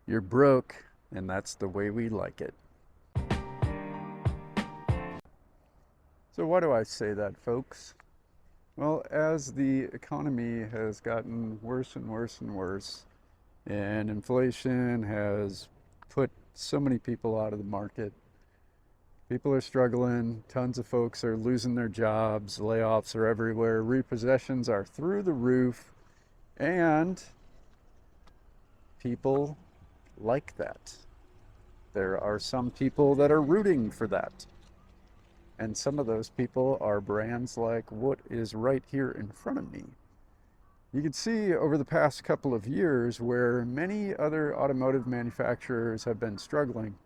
You're broke, and that's the way we like it. So why do I say that, folks? Well, as the economy has gotten worse and worse and worse, and inflation has put so many people out of the market, people are struggling, tons of folks are losing their jobs, layoffs are everywhere, repossessions are through the roof, and people like that. There are some people that are rooting for that. And some of those people are brands like what is right here in front of me. You can see over the past couple of years where many other automotive manufacturers have been struggling.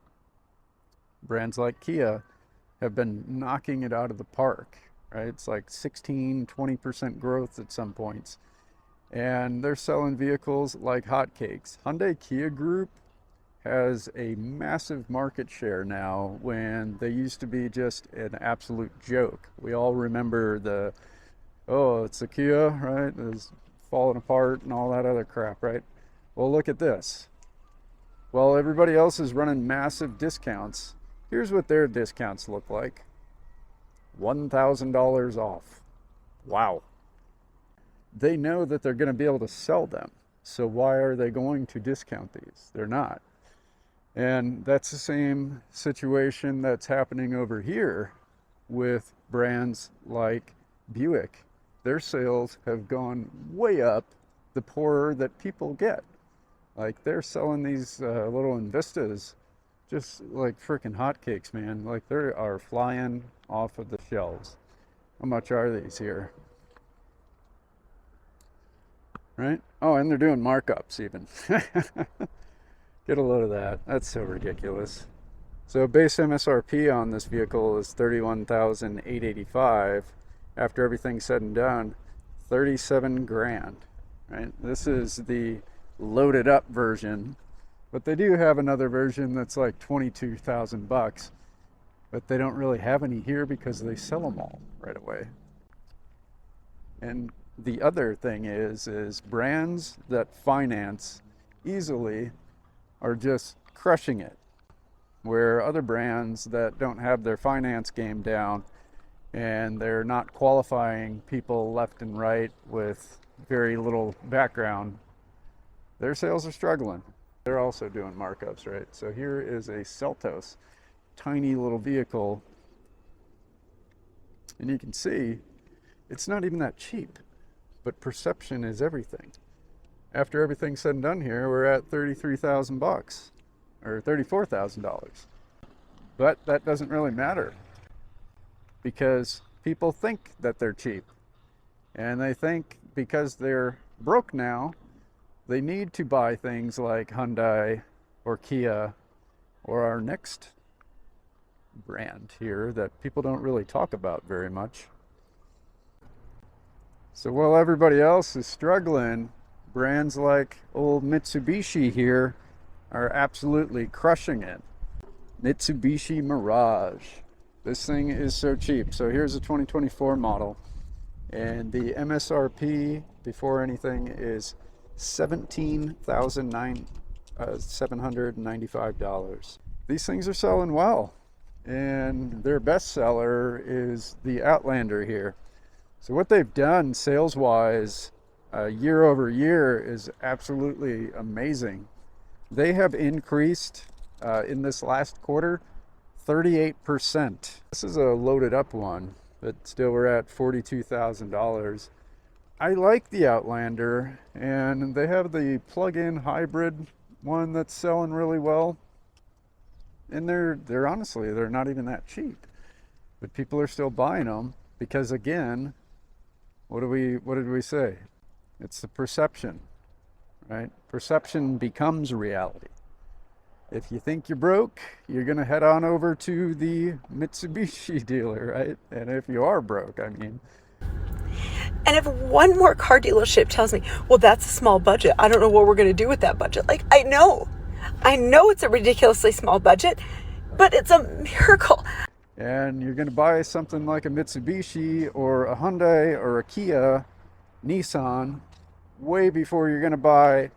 Brands like Kia have been knocking it out of the park, right? It's like 16, 20% growth at some points. And they're selling vehicles like hotcakes. Hyundai Kia Group has a massive market share now when they used to be just an absolute joke. We all remember oh, it's a Kia, right? It's falling apart and all that other crap, right? Well, look at this. Well, everybody else is running massive discounts. Here's what their discounts look like. $1,000 off. Wow. They know that they're going to be able to sell them. So why are they going to discount these? They're not. And that's the same situation that's happening over here with brands like Buick. Their sales have gone way up the poorer that people get. Like they're selling these little Invistas just like freaking hotcakes, man. Like they are flying off of the shelves. How much are these here? Right? Oh, and they're doing markups even. Get a load of that. That's so ridiculous. So base MSRP on this vehicle is $31,885. After everything's said and done, 37 grand. Right? This is the loaded up version, but they do have another version that's like 22,000 bucks. But they don't really have any here because they sell them all right away. And the other thing is brands that finance easily are just crushing it, where other brands that don't have their finance game down and they're not qualifying people left and right with very little background, their sales are struggling. They're also doing markups, right? So here is a Seltos, tiny little vehicle, and you can see it's not even that cheap, but perception is everything. After everything's said and done here, we're at 33,000 bucks or $34,000. But that doesn't really matter because people think that they're cheap, and they think because they're broke now, they need to buy things like Hyundai or Kia or our next brand here that people don't really talk about very much. So while everybody else is struggling, brands like old Mitsubishi here are absolutely crushing it. Mitsubishi Mirage. This thing is so cheap. So here's a 2024 model, and the MSRP before anything is $17,795. These things are selling well, and their best seller is the Outlander here. So what they've done sales-wise year over year is absolutely amazing. They have increased in this last quarter 38%. This is a loaded up one, but still we're at $42,000. I like the Outlander, and they have the plug-in hybrid one that's selling really well. And they're honestly, they're not even that cheap, but people are still buying them because, again, what did we say? It's the perception, right? Perception becomes reality. If you think you're broke, you're going to head on over to the Mitsubishi dealer, right? And if you are broke, I mean. And if one more car dealership tells me, well, that's a small budget, I don't know what we're going to do with that budget. Like, I know it's a ridiculously small budget, but it's a miracle. And you're going to buy something like a Mitsubishi or a Hyundai or a Kia, Nissan, way before you're going to buy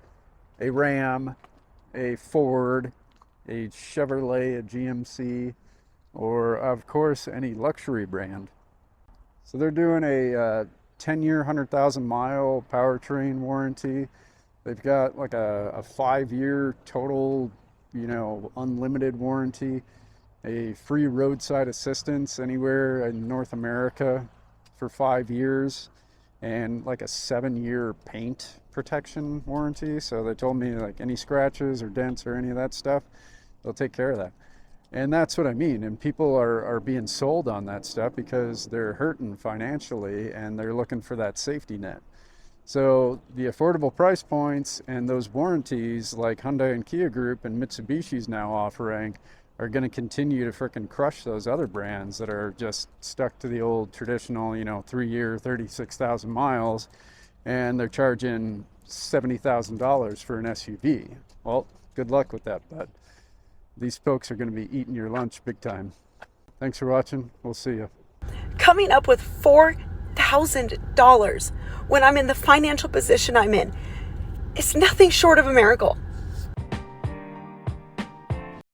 a Ram a Ford, a Chevrolet, a GMC, or of course any luxury brand. So they're doing a 10-year, 100,000-mile powertrain warranty. They've got like a 5-year total, unlimited warranty, a free roadside assistance anywhere in North America for 5 years, and like a 7-year paint protection warranty. So they told me like any scratches or dents or any of that stuff, they'll take care of that. And that's what I mean. And people are being sold on that stuff because they're hurting financially and they're looking for that safety net. So the affordable price points and those warranties like Hyundai and Kia Group and Mitsubishi's now offering are going to continue to frickin' crush those other brands that are just stuck to the old traditional, 3-year, 36,000 miles, and they're charging $70,000 for an SUV. Well, good luck with that, bud. These folks are going to be eating your lunch big time. Thanks for watching. We'll see you. Coming up with $4,000 when I'm in the financial position I'm in, it's nothing short of a miracle.